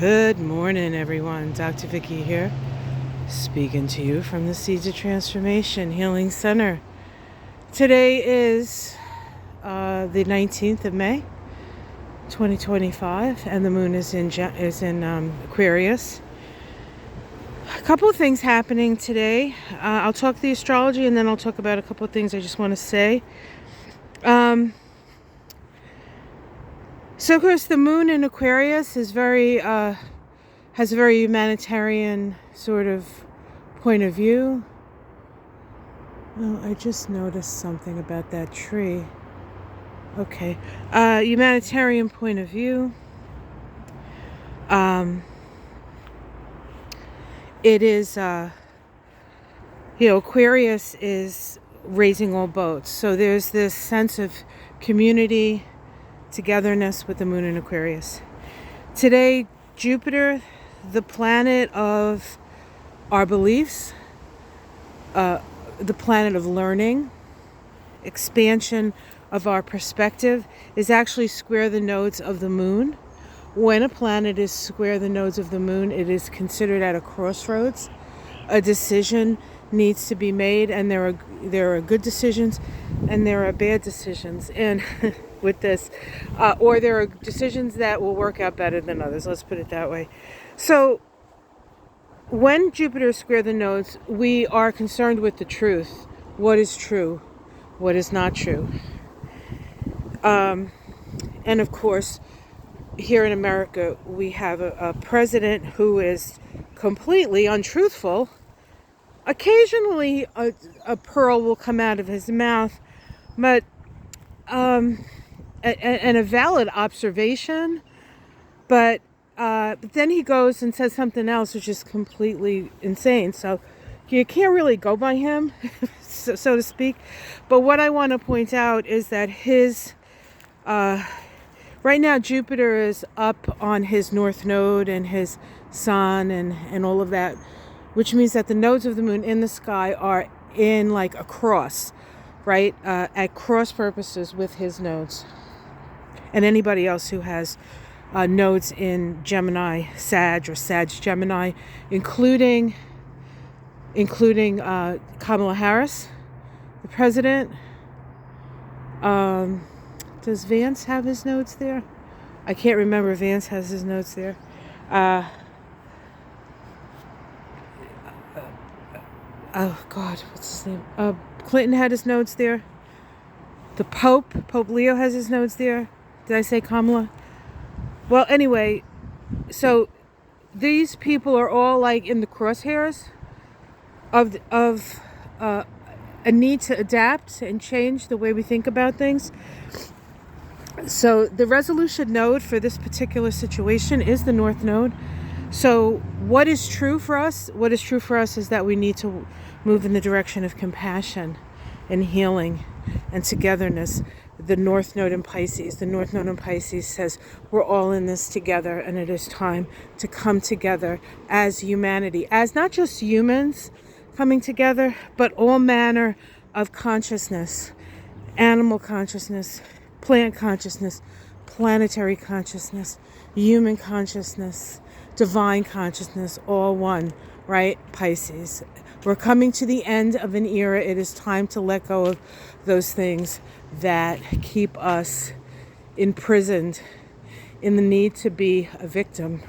Good morning, everyone. Dr. Vicky here, speaking to you from the Seeds of Transformation Healing Center. Today is the 19th of May, 2025, and the moon is in Aquarius. A couple of things happening today. I'll talk the astrology, and then I'll talk about a couple of things I just want to say. So, of course, the moon in Aquarius is has a very humanitarian sort of point of view. Oh, I just noticed something about that tree. Okay, humanitarian point of view. It is, Aquarius is raising all boats. So there's this sense of community, togetherness with the moon in Aquarius. Today, Jupiter, the planet of our beliefs, the planet of learning, expansion of our perspective, is actually square the nodes of the moon. When a planet is square the nodes of the moon, it is considered at a crossroads. A decision needs to be made, and there are good decisions and there are bad decisions. And with this, or there are decisions that will work out better than others. Let's put it that way. So when Jupiter square the nodes, we are concerned with the truth. What is true? What is not true? And of course, here in America, we have a president who is completely untruthful. Occasionally, a pearl will come out of his mouth, but and a valid observation, but then he goes and says something else which is completely insane. So you can't really go by him, so to speak. But what I want to point out is that his right now Jupiter is up on his north node and his sun and all of that, which means that the nodes of the moon in the sky are in like a cross, right? At cross purposes with his nodes. And anybody else who has nodes in Gemini, Sag, or Sag Gemini, including Kamala Harris, the president. Does Vance have his nodes there? I can't remember if Vance has his nodes there. Oh God, what's his name? Clinton had his nodes there. The Pope Leo has his nodes there. Did I say Kamala? Well, anyway, so these people are all like in the crosshairs of a need to adapt and change the way we think about things. So the resolution node for this particular situation is the North Node. So what is true for us? What is true for us is that we need to move in the direction of compassion and healing and togetherness. The North Node in Pisces. The North Node in Pisces says we're all in this together, and it is time to come together as humanity, as not just humans coming together, but all manner of consciousness, animal consciousness, plant consciousness, planetary consciousness, human consciousness, divine consciousness, all one, right? Pisces. We're coming to the end of an era. It is time to let go of those things that keep us imprisoned in the need to be a victim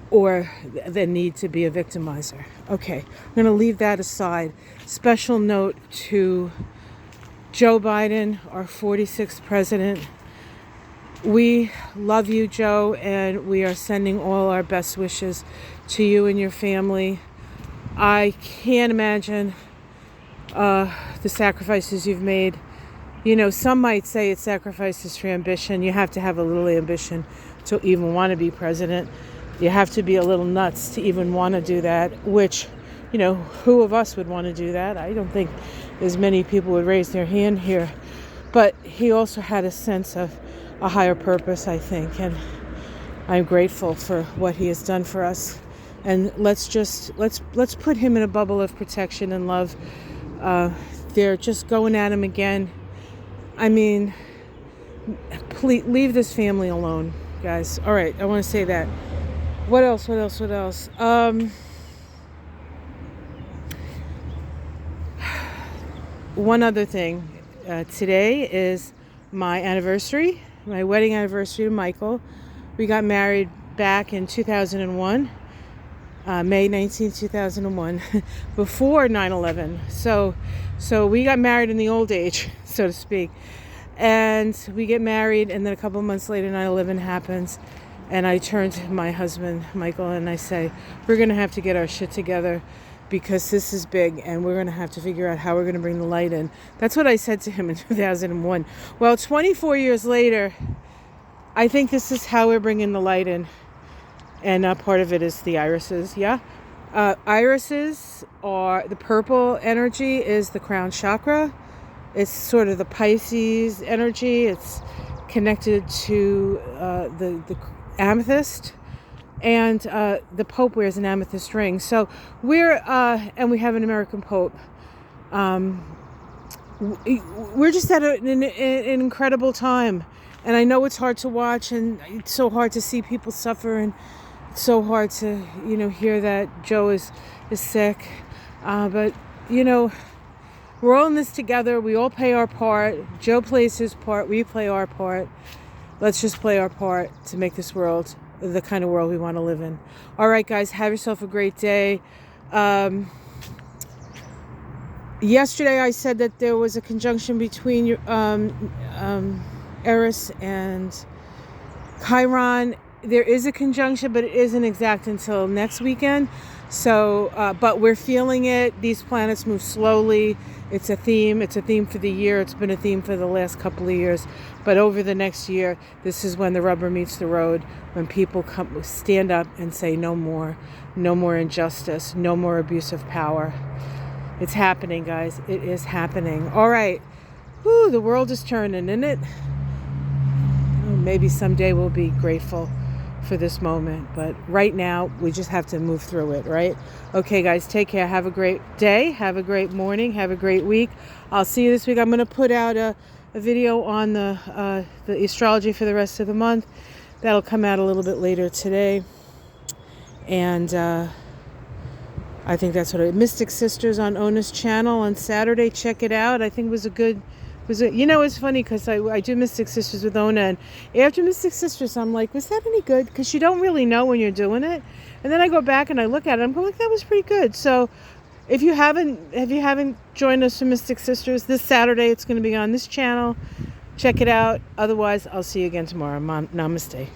or the need to be a victimizer. Okay, I'm going to leave that aside. Special note to Joe Biden, our 46th president. We love you, Joe, and we are sending all our best wishes to you and your family. I can't imagine the sacrifices you've made. You know, some might say it's sacrifices for ambition. You have to have a little ambition to even want to be president. You have to be a little nuts to even want to do that, which, you know, who of us would want to do that? I don't think as many people would raise their hand here. But he also had a sense of a higher purpose, I think, and I'm grateful for what he has done for us. And let's put him in a bubble of protection and love. They're just going at him again. I mean, please leave this family alone, guys. All right, I want to say that. What else? What else? What else? One other thing. Today is my anniversary, my wedding anniversary to Michael. We got married back in 2001, May 19th, 2001, before 9/11. So we got married in the old age, so to speak. And we get married, and then a couple months later, 9/11 happens. And I turn to my husband, Michael, and I say, we're going to have to get our shit together because this is big, and we're going to have to figure out how we're going to bring the light in. That's what I said to him in 2001. Well, 24 years later, I think this is how we're bringing the light in. And part of it is the irises, yeah? Irises are, the purple energy is the crown chakra. It's sort of the Pisces energy. It's connected to the amethyst. And the Pope wears an amethyst ring. So and we have an American Pope. We're just at an incredible time. And I know it's hard to watch, and it's so hard to see people suffer, and it's so hard to, hear that Joe is sick. But, we're all in this together. We all play our part. Joe plays his part. We play our part. Let's just play our part to make this world the kind of world we want to live in. All right, guys, have yourself a great day. Yesterday I said that there was a conjunction between Eris and Chiron. There is a conjunction, but it isn't exact until next weekend. So, but we're feeling it. These planets move slowly. It's a theme. It's a theme for the year. It's been a theme for the last couple of years. But over the next year, this is when the rubber meets the road, when people stand up and say no more injustice, no more abuse of power. It's happening, guys. It is happening. All right. Whew, the world is turning, isn't it? Maybe someday we'll be grateful for this moment, but right now we just have to move through it, right? Okay, guys, take care. Have a great day. Have a great morning. Have a great week. I'll see you this week. I'm going to put out a video on the astrology for the rest of the month. That'll come out a little bit later today. And I think that's what Mystic Sisters on Ona's channel on Saturday. Check it out. I think it was a good... it's funny because I do Mystic Sisters with Ona, and after Mystic Sisters I'm like, was that any good? Because you don't really know when you're doing it, and then I go back and I look at it, I'm going like, that was pretty good. So if you haven't joined us for Mystic Sisters, this Saturday it's going to be on this channel. Check it out. Otherwise, I'll see you again tomorrow. Namaste.